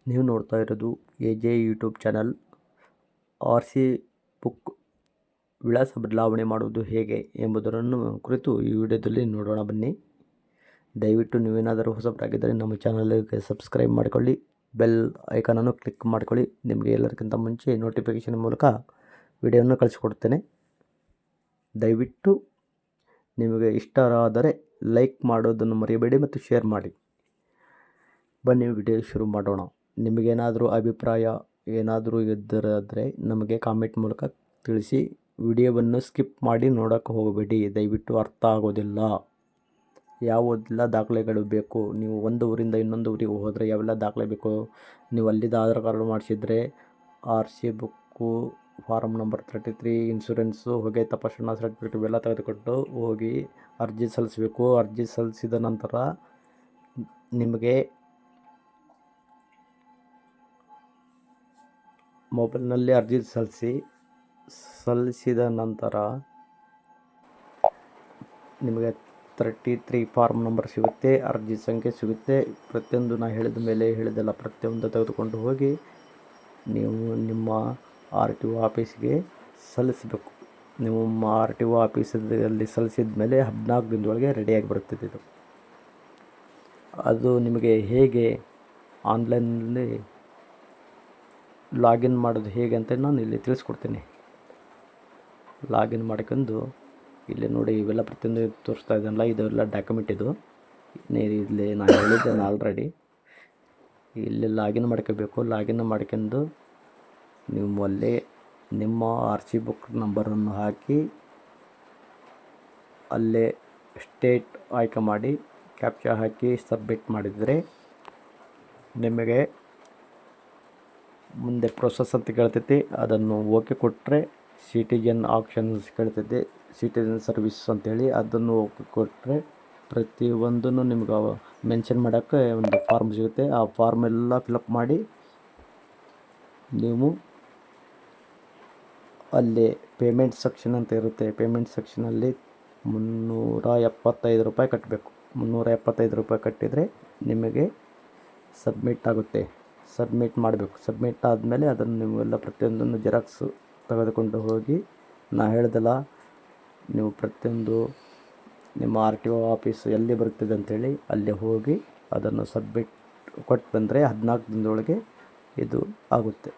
ನೀವು ನೋಡ್ತಾ ಇರೋದು AJ YouTube channel. RC book ವಿಳಾಸ ಬದಲಾವಣೆ ಮಾಡುವುದು ಹೇಗೆ ಎಂಬುದನ್ನು ಕುರಿತು ಈ ವಿಡಿಯೋದಲ್ಲಿ ನೋಡೋಣ ಬನ್ನಿ. ದಯವಿಟ್ಟು ನೀವೇನಾದರೂ ಹೊಸಬರಾಗಿದ್ದರೆ ನಮ್ಮ ಚಾನಲ್ಗೆ ಸಬ್ಸ್ಕ್ರೈಬ್ ಮಾಡಿಕೊಳ್ಳಿ, ಬೆಲ್ ಐಕಾನನ್ನು ಕ್ಲಿಕ್ ಮಾಡಿಕೊಳ್ಳಿ. ನಿಮಗೆ ಎಲ್ಲರಿಗಿಂತ ಮುಂಚೆ ನೋಟಿಫಿಕೇಷನ್ ಮೂಲಕ ವಿಡಿಯೋವನ್ನು ಕಳಿಸಿಕೊಡ್ತೇನೆ. ದಯವಿಟ್ಟು ನಿಮಗೆ ಇಷ್ಟವಾದರೆ ಲೈಕ್ ಮಾಡೋದನ್ನು ಮರೆಯಬೇಡಿ ಮತ್ತು ಶೇರ್ ಮಾಡಿ. ಬನ್ನಿ ವಿಡಿಯೋ ಶುರು ಮಾಡೋಣ. ನಿಮಗೇನಾದರೂ ಅಭಿಪ್ರಾಯ ಏನಾದರೂ ಇದ್ದರಾದರೆ ನಮಗೆ ಕಾಮೆಂಟ್ ಮೂಲಕ ತಿಳಿಸಿ. ವಿಡಿಯೋವನ್ನು ಸ್ಕಿಪ್ ಮಾಡಿ ನೋಡೋಕ್ಕೆ ಹೋಗಬೇಡಿ, ದಯವಿಟ್ಟು ಅರ್ಥ ಆಗೋದಿಲ್ಲ. ಯಾವುದೆಲ್ಲ ದಾಖಲೆಗಳು ಬೇಕು, ನೀವು ಒಂದು ಊರಿಂದ ಇನ್ನೊಂದು ಊರಿಗೆ ಹೋದರೆ ಯಾವೆಲ್ಲ ದಾಖಲೆ ಬೇಕು, ನೀವು ಅಲ್ಲಿದ್ದ ಆಧಾರ್ ಕಾರ್ಡ್ ಮಾಡಿಸಿದರೆ RC book, form number 33, insurance, ಹೊಗೆ ತಪಾಸಣಾ ಸರ್ಟಿಫಿಕೇಟ್ ಇವೆಲ್ಲ ತೆಗೆದುಕೊಂಡು ಹೋಗಿ ಅರ್ಜಿ ಸಲ್ಲಿಸಬೇಕು. ಅರ್ಜಿ ಸಲ್ಲಿಸಿದ ನಂತರ ನಿಮಗೆ ಮೊಬೈಲ್ನಲ್ಲಿ ಅರ್ಜಿ ಸಲ್ಲಿಸಿದ ನಂತರ ನಿಮಗೆ 33 ಫಾರ್ಮ್ ನಂಬರ್ ಸಿಗುತ್ತೆ, ಅರ್ಜಿ ಸಂಖ್ಯೆ ಸಿಗುತ್ತೆ. ಪ್ರತಿಯೊಂದು ಹೇಳಿದ ಮೇಲೆ ಹೇಳಿದೆಲ್ಲ ಪ್ರತಿಯೊಂದು ತೆಗೆದುಕೊಂಡು ಹೋಗಿ ನೀವು ನಿಮ್ಮ RTO ಆಫೀಸಿಗೆ ಸಲ್ಲಿಸಬೇಕು. ನಿಮ್ಮ RTO ಆಫೀಸಲ್ಲಿ ಸಲ್ಲಿಸಿದ ಮೇಲೆ 14 ದಿನದೊಳಗೆ ರೆಡಿಯಾಗಿ ಬರುತ್ತದೆ. ಇದು ಅದು ನಿಮಗೆ ಹೇಗೆ ಆನ್ಲೈನಲ್ಲಿ ಲಾಗಿನ್ ಮಾಡೋದು ಹೇಗೆ ಅಂತ ನಾನು ಇಲ್ಲಿ ತಿಳಿಸ್ಕೊಡ್ತೀನಿ. ಲಾಗಿನ್ ಮಾಡ್ಕೊಂಡು ಇಲ್ಲಿ ನೋಡಿ, ಇವೆಲ್ಲ ಪ್ರತಿಯೊಂದು ತೋರಿಸ್ತಾ ಇದ್ದಾನಲ್ಲ, ಇದೆಲ್ಲ ಡಾಕ್ಯುಮೆಂಟ್. ಇಲ್ಲಿ ನಾನು ಹೇಳಿದ್ದೇನೆ ಆಲ್ರೆಡಿ. ಇಲ್ಲಿ ಲಾಗಿನ್ ಮಾಡ್ಕೋಬೇಕು. ಲಾಗಿನ್ ಮಾಡ್ಕೊಂಡು ನೀವು ಅಲ್ಲೇ ನಿಮ್ಮ RC ಬುಕ್ ನಂಬರನ್ನು ಹಾಕಿ ಅಲ್ಲೇ ಸ್ಟೇಟ್ ಆಯ್ಕೆ ಮಾಡಿ ಕ್ಯಾಪ್ಚಾ ಹಾಕಿ ಸಬ್ಮಿಟ್ ಮಾಡಿದರೆ ನಿಮಗೆ ಮುಂದೆ ಪ್ರೊಸೆಸ್ ಅಂತ ಕೇಳ್ತೈತಿ. ಅದನ್ನು ಓಕೆ ಕೊಟ್ಟರೆ ಸಿಟಿಜನ್ ಆಕ್ಷನ್ಸ್ ಕೇಳ್ತೈತಿ, ಸಿಟಿಜನ್ ಸರ್ವಿಸ್ ಅಂತೇಳಿ. ಅದನ್ನು ಓಕೆ ಕೊಟ್ಟರೆ ಪ್ರತಿಯೊಂದನ್ನು ನಿಮ್ಗೆ ಮೆನ್ಷನ್ ಮಾಡೋಕ್ಕೆ ಒಂದು ಫಾರ್ಮ್ ಸಿಗುತ್ತೆ. ಆ ಫಾರ್ಮ್ ಎಲ್ಲ ಫಿಲಪ್ ಮಾಡಿ ನೀವು ಅಲ್ಲಿ ಪೇಮೆಂಟ್ ಸೆಕ್ಷನ್ ಅಂತ ಇರುತ್ತೆ. ಪೇಮೆಂಟ್ ಸೆಕ್ಷನಲ್ಲಿ 375 ರೂಪಾಯಿ ಕಟ್ಟಬೇಕು. 375 ರೂಪಾಯಿ ಕಟ್ಟಿದರೆ ನಿಮಗೆ ಸಬ್ಮಿಟ್ ಆಗುತ್ತೆ. ಸಬ್ಮಿಟ್ ಮಾಡಬೇಕು. ಸಬ್ಮಿಟ್ ಆದಮೇಲೆ ಅದನ್ನು ನೀವೆಲ್ಲ ಪ್ರತಿಯೊಂದನ್ನು ಜೆರಾಕ್ಸು ತೆಗೆದುಕೊಂಡು ಹೋಗಿ, ನಾ ಹೇಳ್ದಲ್ಲ, ನೀವು ಪ್ರತಿಯೊಂದು ನಿಮ್ಮ RTO ಆಫೀಸ್ ಎಲ್ಲಿ ಬರ್ತದೆ ಅಂಥೇಳಿ ಅಲ್ಲಿ ಹೋಗಿ ಅದನ್ನು ಸಬ್ಮಿಟ್ ಕೊಟ್ಟು ಬಂದರೆ 14 ದಿನದೊಳಗೆ ಇದು ಆಗುತ್ತೆ.